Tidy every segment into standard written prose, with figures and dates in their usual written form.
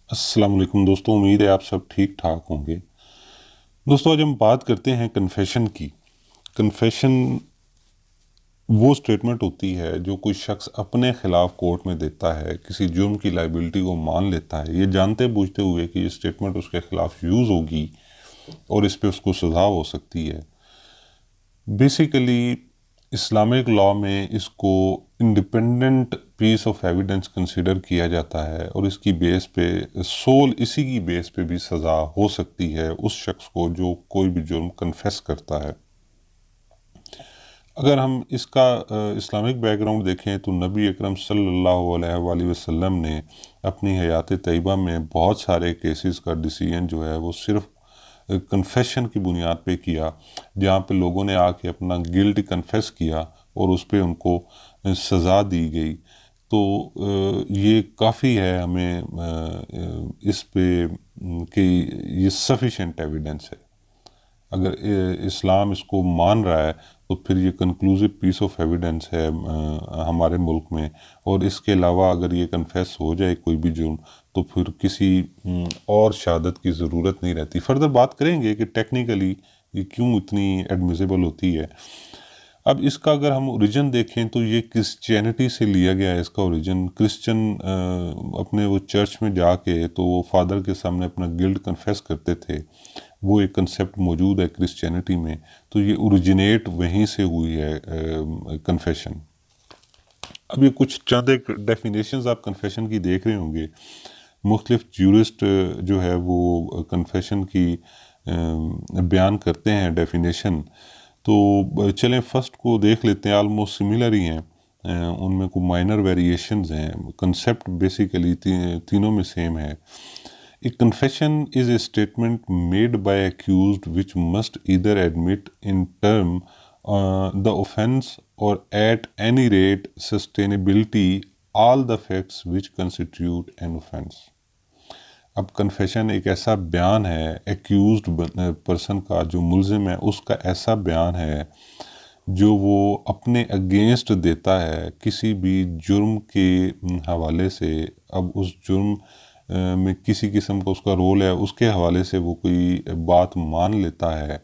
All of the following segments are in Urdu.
السلام علیکم دوستوں، امید ہے آپ سب ٹھیک ٹھاک ہوں گے۔ دوستوں، آج ہم بات کرتے ہیں کنفیشن کی۔ کنفیشن وہ سٹیٹمنٹ ہوتی ہے جو کوئی شخص اپنے خلاف کورٹ میں دیتا ہے، کسی جرم کی لائبلٹی کو مان لیتا ہے، یہ جانتے بوجھتے ہوئے کہ یہ سٹیٹمنٹ اس کے خلاف یوز ہوگی اور اس پہ اس کو سزا ہو سکتی ہے۔ بیسیکلی اسلامک لاء میں اس کو independent piece of evidence consider کیا جاتا ہے، اور اس کی بیس پہ اسی کی بیس پہ بھی سزا ہو سکتی ہے اس شخص کو جو کوئی بھی جرم کنفیس کرتا ہے۔ اگر ہم اس کا اسلامک بیک گراؤنڈ دیکھیں تو نبی اکرم صلی اللہ علیہ وآلہ وسلم نے اپنی حیات طیبہ میں بہت سارے کیسز کا ڈیسیژن جو ہے وہ صرف کنفیشن کی بنیاد پہ کیا، جہاں پہ لوگوں نے آ کے اپنا گلٹ کنفیس کیا اور اس پہ ان کو سزا دی گئی۔ تو یہ کافی ہے ہمیں اس پہ کہ یہ سفیشینٹ ایویڈنس ہے۔ اگر اسلام اس کو مان رہا ہے تو پھر یہ کنکلوزیو پیس آف ایویڈنس ہے ہمارے ملک میں، اور اس کے علاوہ اگر یہ کنفیس ہو جائے کوئی بھی جرم تو پھر کسی اور شہادت کی ضرورت نہیں رہتی۔ فردر بات کریں گے کہ ٹیکنیکلی یہ کیوں اتنی ایڈمیسیبل ہوتی ہے۔ اب اس کا اگر ہم اوریجن دیکھیں تو یہ کرسچینٹی سے لیا گیا ہے۔ اس کا اوریجن کرسچن اپنے وہ چرچ میں جا کے تو وہ فادر کے سامنے اپنا گلٹ کنفیس کرتے تھے، وہ ایک کنسیپٹ موجود ہے کرسچینٹی میں، تو یہ اوریجنیٹ وہیں سے ہوئی ہے کنفیشن۔ اب یہ کچھ چند ایک ڈیفینیشنز آپ کنفیشن کی دیکھ رہے ہوں گے۔ مختلف جورسٹ جو ہے وہ کنفیشن کی بیان کرتے ہیں ڈیفینیشن، تو چلیں فرسٹ کو دیکھ لیتے ہیں۔ آلموسٹ سملر ہی ہیں، ان میں کوئی مائنر ویریشنز ہیں، کنسیپٹ بیسیکلی تینوں میں سیم ہے۔ A confession is a statement made by accused which must either admit in term the offense or at any rate sustainability all the facts which constitute an offense۔ اب کنفیشن ایک ایسا بیان ہے ایکیوزڈ پرسن کا، جو ملزم ہے اس کا ایسا بیان ہے جو وہ اپنے اگینسٹ دیتا ہے کسی بھی جرم کے حوالے سے۔ اب اس جرم میں کسی قسم کا اس کا رول ہے، اس کے حوالے سے وہ کوئی بات مان لیتا ہے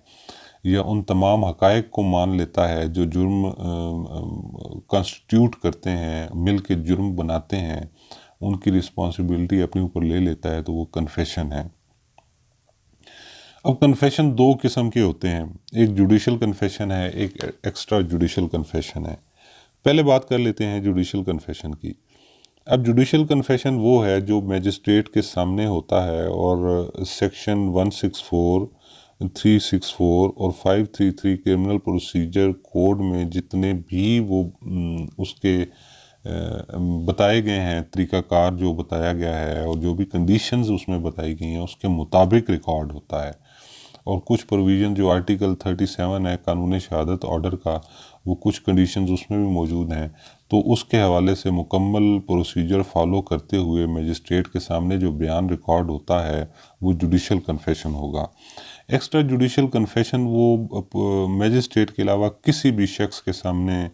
یا ان تمام حقائق کو مان لیتا ہے جو جرم کانسٹیٹیوٹ کرتے ہیں، مل کے جرم بناتے ہیں، ان کی رسپانسبلٹی اپنے اوپر لے لیتا ہے، تو وہ کنفیشن ہے۔ اب کنفیشن دو قسم کے ہوتے ہیں، ایک جوڈیشل کنفیشن ہے، ایک ایکسٹرا جوڈیشل کنفیشن ہے۔ پہلے بات کر لیتے ہیں جوڈیشل کنفیشن کی۔ اب جوڈیشل کنفیشن وہ ہے جو میجسٹریٹ کے سامنے ہوتا ہے، اور سیکشن 164، 364 اور 533 کرمنل پروسیجر کوڈ میں جتنے بھی وہ اس کے بتائے گئے ہیں، طریقہ کار جو بتایا گیا ہے اور جو بھی کنڈیشنز اس میں بتائی گئی ہیں اس کے مطابق ریکارڈ ہوتا ہے۔ اور کچھ پروویژن جو آرٹیکل 37 ہے قانون شہادت آرڈر کا، وہ کچھ کنڈیشنز اس میں بھی موجود ہیں، تو اس کے حوالے سے مکمل پروسیجر فالو کرتے ہوئے میجسٹریٹ کے سامنے جو بیان ریکارڈ ہوتا ہے وہ جوڈیشل کنفیشن ہوگا۔ ایکسٹرا جوڈیشل کنفیشن وہ میجسٹریٹ کے علاوہ کسی بھی شخص کے سامنے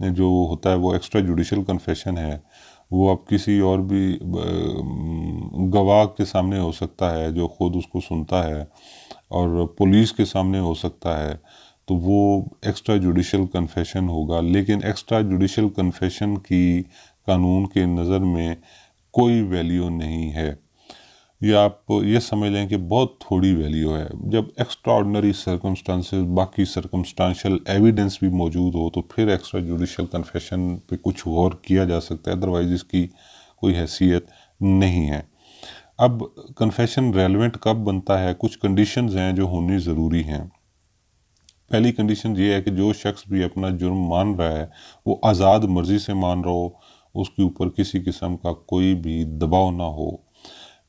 جو ہوتا ہے وہ ایکسٹرا جوڈیشل کنفیشن ہے۔ وہ اب کسی اور بھی گواہ کے سامنے ہو سکتا ہے جو خود اس کو سنتا ہے، اور پولیس کے سامنے ہو سکتا ہے، تو وہ ایکسٹرا جوڈیشل کنفیشن ہوگا۔ لیکن ایکسٹرا جوڈیشل کنفیشن کی قانون کے نظر میں کوئی ویلیو نہیں ہے، یا آپ یہ سمجھ لیں کہ بہت تھوڑی ویلیو ہے۔ جب ایکسٹرا آرڈنری سرکمسٹانسز، باقی سرکمسٹانشل ایویڈنس بھی موجود ہو تو پھر ایکسٹرا جوڈیشل کنفیشن پہ کچھ اور کیا جا سکتا ہے، ادروائز اس کی کوئی حیثیت نہیں ہے۔ اب کنفیشن ریلیونٹ کب بنتا ہے؟ کچھ کنڈیشنز ہیں جو ہونی ضروری ہیں۔ پہلی کنڈیشن یہ ہے کہ جو شخص بھی اپنا جرم مان رہا ہے وہ آزاد مرضی سے مان رہا ہو، اس کے اوپر کسی قسم کا کوئی بھی دباؤ نہ ہو،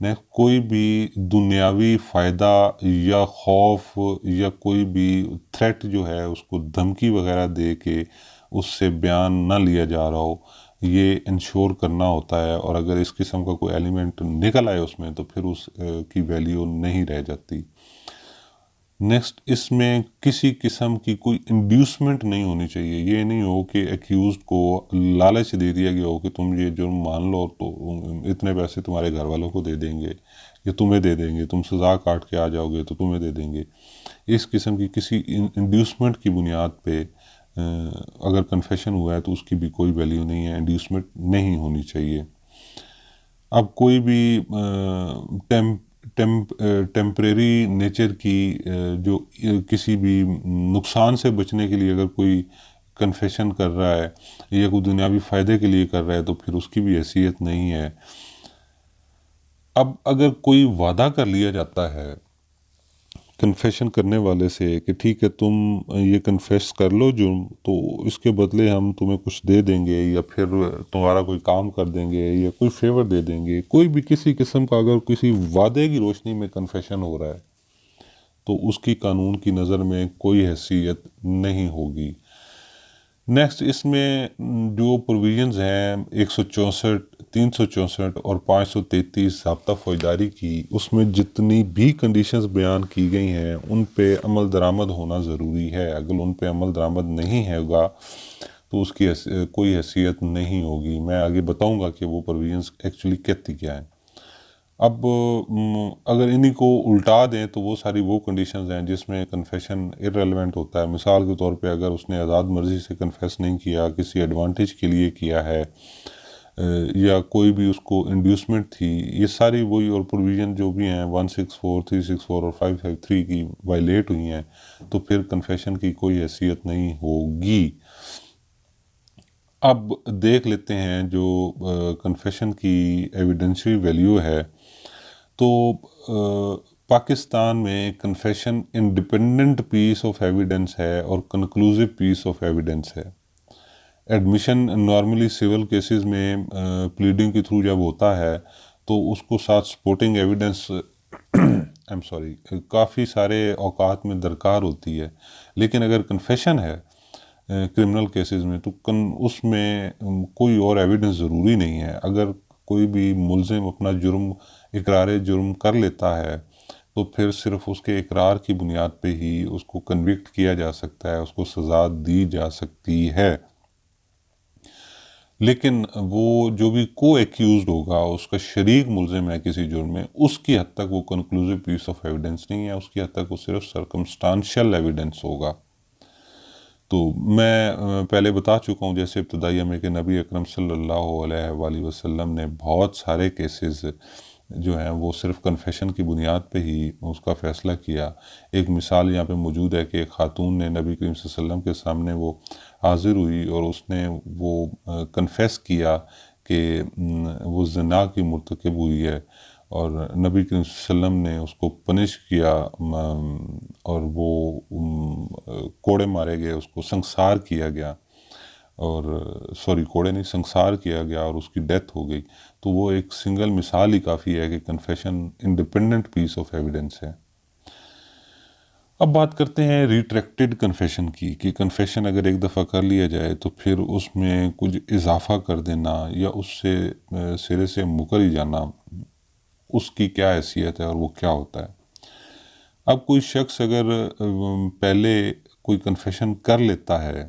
نہ کوئی بھی دنیاوی فائدہ یا خوف یا کوئی بھی تھریٹ جو ہے اس کو دھمکی وغیرہ دے کے اس سے بیان نہ لیا جا رہا ہو، یہ انشور کرنا ہوتا ہے۔ اور اگر اس قسم کا کوئی ایلیمنٹ نکل آئے اس میں تو پھر اس کی ویلیو نہیں رہ جاتی۔ نیکسٹ، اس میں کسی قسم کی کوئی انڈیوسمنٹ نہیں ہونی چاہیے. یہ نہیں ہو کہ ایکیوزڈ کو لالچ دے دیا گیا ہو کہ تم یہ جرم مان لو تو اتنے پیسے تمہارے گھر والوں کو دے دیں گے یا تمہیں دے دیں گے، تم سزا کاٹ کے آ جاؤ گے تو تمہیں دے دیں گے. اس قسم کی کسی انڈیوسمنٹ کی بنیاد پہ اگر کنفیشن ہوا ہے تو اس کی بھی کوئی ویلیو نہیں ہے، انڈیوسمنٹ نہیں ہونی چاہیے. اب کوئی بھی ٹیمپریری نیچر کی جو کسی بھی نقصان سے بچنے کے لیے اگر کوئی کنفیشن کر رہا ہے یا کوئی دنیاوی فائدے کے لیے کر رہا ہے تو پھر اس کی بھی حیثیت نہیں ہے. اب اگر کوئی وعدہ کر لیا جاتا ہے کنفیشن کرنے والے سے کہ ٹھیک ہے تم یہ کنفیس کر لو جرم، تو اس کے بدلے ہم تمہیں کچھ دے دیں گے یا پھر تمہارا کوئی کام کر دیں گے یا کوئی فیور دے دیں گے، کوئی بھی کسی قسم کا اگر کسی وعدے کی روشنی میں کنفیشن ہو رہا ہے تو اس کی قانون کی نظر میں کوئی حیثیت نہیں ہوگی. نیکسٹ، اس میں جو پروویژنز ہیں 164، 364 اور 533 ضابطہ فوجداری کی، اس میں جتنی بھی کنڈیشنز بیان کی گئی ہیں ان پہ عمل درآمد ہونا ضروری ہے. اگر ان پہ عمل درآمد نہیں ہوگا تو اس کی کوئی حیثیت نہیں ہوگی. میں آگے بتاؤں گا کہ وہ پروویژنز ایکچولی کہتی کیا ہیں. اب اگر انہی کو الٹا دیں تو وہ ساری وہ کنڈیشنز ہیں جس میں کنفیشن ارریلیونٹ ہوتا ہے. مثال کے طور پہ اگر اس نے آزاد مرضی سے کنفیس نہیں کیا، کسی ایڈوانٹیج کے لیے کیا ہے، یا کوئی بھی اس کو انڈیوسمنٹ تھی، یہ ساری وہی اور پروویژن جو بھی ہیں 164، 364 اور 553 کی وائلیٹ ہوئی ہیں تو پھر کنفیشن کی کوئی حیثیت نہیں ہوگی. اب دیکھ لیتے ہیں جو کنفیشن کی ایویڈنشری ویلیو ہے. تو پاکستان میں confession independent piece of evidence ہے اور کنکلوزیو پیس آف ایویڈنس ہے. ایڈمیشن نارملی سول کیسز میں پلیڈنگ کے تھرو جب ہوتا ہے تو اس کو ساتھ سپورٹنگ ایویڈنس کافی سارے اوقات میں درکار ہوتی ہے. لیکن اگر کنفیشن ہے کرمنل کیسز میں تو اس میں کوئی اور ایویڈنس ضروری نہیں ہے. اگر کوئی بھی ملزم اپنا اقرار جرم کر لیتا ہے تو پھر صرف اس کے اقرار کی بنیاد پہ ہی اس کو کنوکٹ کیا جا سکتا ہے، اس کو سزا دی جا سکتی ہے. لیکن وہ جو بھی کو ایکیوزڈ ہوگا، اس کا شریک ملزم ہے کسی جرم میں، اس کی حد تک وہ کنکلوزیو پیس آف ایویڈنس نہیں ہے، اس کی حد تک وہ صرف سرکمسٹانشل ایویڈنس ہوگا. تو میں پہلے بتا چکا ہوں جیسے ابتدائیہ میں کہ نبی اکرم صلی اللہ علیہ وآلہ وسلم نے بہت سارے کیسز جو ہیں وہ صرف کنفیشن کی بنیاد پہ ہی اس کا فیصلہ کیا. ایک مثال یہاں پہ موجود ہے کہ ایک خاتون نے نبی کریم صلی اللہ علیہ وسلم کے سامنے وہ حاضر ہوئی اور اس نے وہ کنفیس کیا کہ وہ زنا کی مرتکب ہوئی ہے، اور نبی کریم صلی اللہ علیہ وسلم نے اس کو پنش کیا اور وہ کوڑے مارے گئے، اس کو سنسار کیا گیا، اور کوڑے نہیں، سنسار کیا گیا اور اس کی ڈیتھ ہو گئی. تو وہ ایک سنگل مثال ہی کافی ہے کہ confession independent piece of evidence ہے. اب بات کرتے ہیں ریٹریکٹڈ کنفیشن کی، کہ کنفیشن اگر ایک دفعہ کر لیا جائے تو پھر اس میں کچھ اضافہ کر دینا یا اس سے سرے سے مکر ہی جانا، اس کی کیا حیثیت ہے اور وہ کیا ہوتا ہے. اب کوئی شخص اگر پہلے کوئی کنفیشن کر لیتا ہے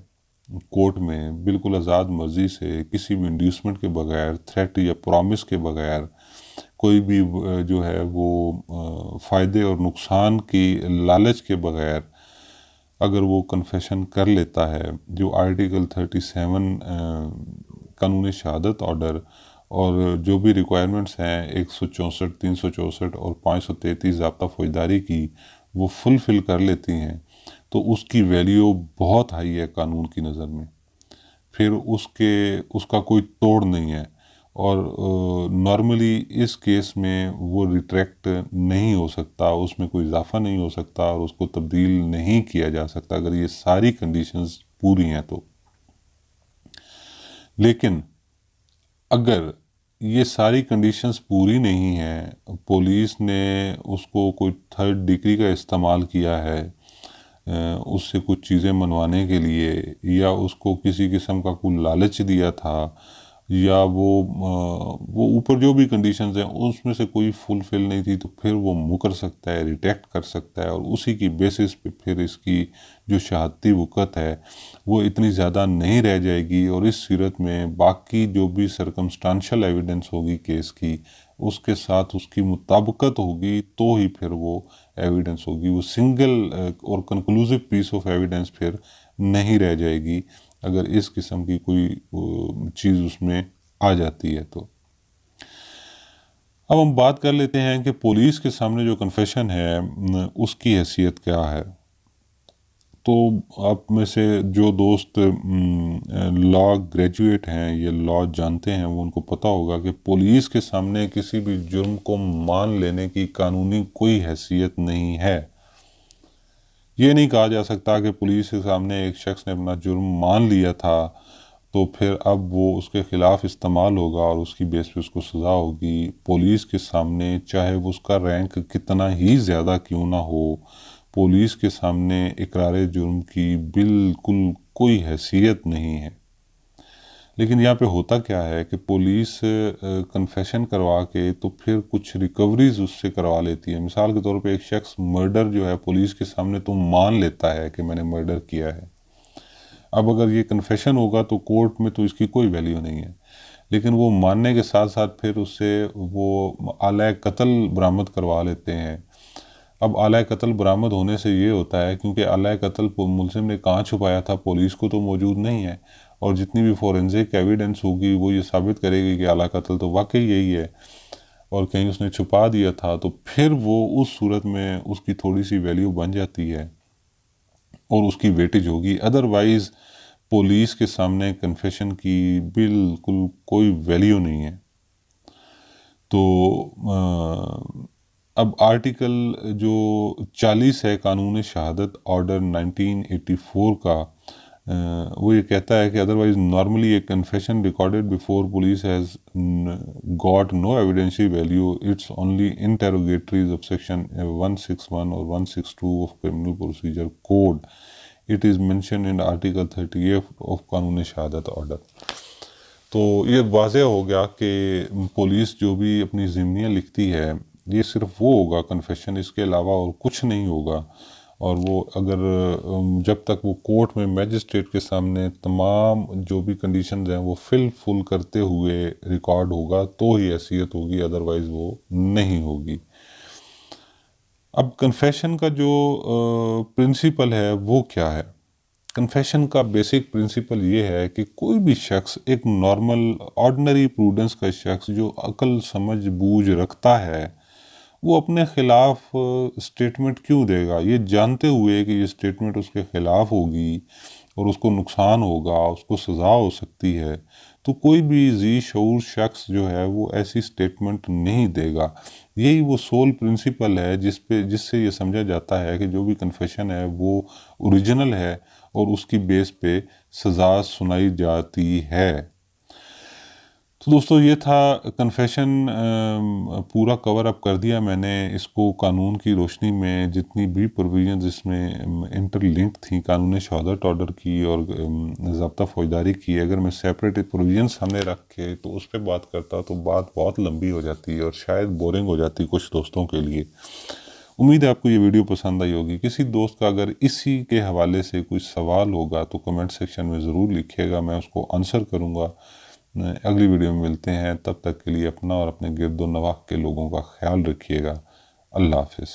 کورٹ میں بالکل آزاد مرضی سے، کسی بھی انڈیوسمنٹ کے بغیر، تھریٹ یا پرومس کے بغیر، کوئی بھی جو ہے وہ فائدے اور نقصان کی لالچ کے بغیر اگر وہ کنفیشن کر لیتا ہے، جو آرٹیکل 37 قانون شہادت آرڈر اور جو بھی ریکوائرمنٹس ہیں 164، 364 اور 533 ضابطہ فوجداری کی وہ فلفل کر لیتی ہیں تو اس کی ویلیو بہت ہائی ہے قانون کی نظر میں. پھر اس کا کوئی توڑ نہیں ہے، اور نارملی اس کیس میں وہ ریٹریکٹ نہیں ہو سکتا، اس میں کوئی اضافہ نہیں ہو سکتا اور اس کو تبدیل نہیں کیا جا سکتا اگر یہ ساری کنڈیشنز پوری ہیں تو. لیکن اگر یہ ساری کنڈیشنز پوری نہیں ہیں، پولیس نے اس کو کوئی تھرڈ ڈگری کا استعمال کیا ہے اس سے کچھ چیزیں منوانے کے لیے، یا اس کو کسی قسم کا کوئی لالچ دیا تھا یا وہ اوپر جو بھی کنڈیشنز ہیں اس میں سے کوئی فلفل نہیں تھی، تو پھر وہ مکر سکتا ہے، ریٹیکٹ کر سکتا ہے، اور اسی کی بیسس پہ پھر اس کی جو شہادتی وقت ہے وہ اتنی زیادہ نہیں رہ جائے گی، اور اس صورت میں باقی جو بھی سرکمسٹانشل ایویڈنس ہوگی کیس کی، اس کے ساتھ اس کی مطابقت ہوگی تو ہی پھر وہ ایویڈنس ہوگی، وہ سنگل اور کنکلوزیو پیس آف ایویڈنس پھر نہیں رہ جائے گی اگر اس قسم کی کوئی چیز اس میں آ جاتی ہے تو۔ اب ہم بات کر لیتے ہیں کہ پولیس کے سامنے جو کنفیشن ہے اس کی حیثیت کیا ہے۔ تو آپ میں سے جو دوست لا گریجویٹ ہیں، یہ لا جانتے ہیں، وہ ان کو پتہ ہوگا کہ پولیس کے سامنے کسی بھی جرم کو مان لینے کی قانونی کوئی حیثیت نہیں ہے۔ یہ نہیں کہا جا سکتا کہ پولیس کے سامنے ایک شخص نے اپنا جرم مان لیا تھا تو پھر اب وہ اس کے خلاف استعمال ہوگا اور اس کی بیس پہ اس کو سزا ہوگی۔ پولیس کے سامنے چاہے وہ اس کا رینک کتنا ہی زیادہ کیوں نہ ہو، پولیس کے سامنے اقرار جرم کی بالکل کوئی حیثیت نہیں ہے۔ لیکن یہاں پہ ہوتا کیا ہے کہ پولیس کنفیشن کروا کے تو پھر کچھ ریکوریز اس سے کروا لیتی ہے۔ مثال کے طور پہ ایک شخص مرڈر جو ہے پولیس کے سامنے تو مان لیتا ہے کہ میں نے مرڈر کیا ہے، اب اگر یہ کنفیشن ہوگا تو کورٹ میں تو اس کی کوئی ویلیو نہیں ہے، لیکن وہ ماننے کے ساتھ ساتھ پھر اس سے وہ آلۂ قتل برآمد کروا لیتے ہیں۔ اب آلۂ قتل برآمد ہونے سے یہ ہوتا ہے کیونکہ آلۂ قتل ملزم نے کہاں چھپایا تھا، پولیس کو تو موجود نہیں ہے، اور جتنی بھی فورنزک ایویڈنس ہوگی وہ یہ ثابت کرے گی کہ آلۂ قتل تو واقعی یہی ہے اور کہیں اس نے چھپا دیا تھا، تو پھر وہ اس صورت میں اس کی تھوڑی سی ویلیو بن جاتی ہے اور اس کی ویٹیج ہوگی۔ ادروائز پولیس کے سامنے کنفیشن کی بالکل کوئی ویلیو نہیں ہے۔ تو اب آرٹیکل جو 40 ہے قانون شہادت آرڈر 1984 کا، وہ یہ کہتا ہے کہ otherwise normally a confession recorded before police has got no evidentiary value, it's only interrogatories of section 161 اور 162 of criminal procedure code, it is mention in article 38 of Qanun Shahadat order. تو یہ واضح ہو گیا کہ پولیس جو بھی اپنی ضمنیاں لکھتی ہے یہ صرف وہ ہوگا کنفیشن، اس کے علاوہ اور کچھ نہیں ہوگا، اور وہ اگر جب تک وہ کورٹ میں میجسٹریٹ کے سامنے تمام جو بھی کنڈیشنز ہیں وہ فل کرتے ہوئے ریکارڈ ہوگا تو ہی حیثیت ہوگی، ادروائز وہ نہیں ہوگی۔ اب کنفیشن کا جو پرنسپل ہے وہ کیا ہے؟ کنفیشن کا بیسک پرنسپل یہ ہے کہ کوئی بھی شخص، ایک نارمل آرڈنری پروڈنس کا شخص جو عقل سمجھ بوجھ رکھتا ہے، وہ اپنے خلاف سٹیٹمنٹ کیوں دے گا یہ جانتے ہوئے کہ یہ سٹیٹمنٹ اس کے خلاف ہوگی اور اس کو نقصان ہوگا، اس کو سزا ہو سکتی ہے، تو کوئی بھی ذی شعور شخص جو ہے وہ ایسی سٹیٹمنٹ نہیں دے گا۔ یہی وہ سول پرنسپل ہے جس سے یہ سمجھا جاتا ہے کہ جو بھی کنفیشن ہے وہ اوریجنل ہے اور اس کی بیس پہ سزا سنائی جاتی ہے۔ تو دوستو یہ تھا کنفیشن، پورا کور اپ کر دیا میں نے اس کو قانون کی روشنی میں، جتنی بھی پروویژنز اس میں انٹر لنک تھیں قانون شہادت آرڈر کی اور ضابطہ فوجداری کی، اگر میں سیپریٹ پروویژن سامنے رکھ کے تو اس پہ بات کرتا تو بات بہت لمبی ہو جاتی ہے اور شاید بورنگ ہو جاتی کچھ دوستوں کے لیے۔ امید ہے آپ کو یہ ویڈیو پسند آئی ہوگی۔ کسی دوست کا اگر اسی کے حوالے سے کوئی سوال ہوگا تو کمنٹ سیکشن میں ضرور لکھیے گا، میں اس کو آنسر کروں گا۔ اگلی ویڈیو میں ملتے ہیں، تب تک کے لیے اپنا اور اپنے گرد و نواح کے لوگوں کا خیال رکھیے گا۔ اللہ حافظ۔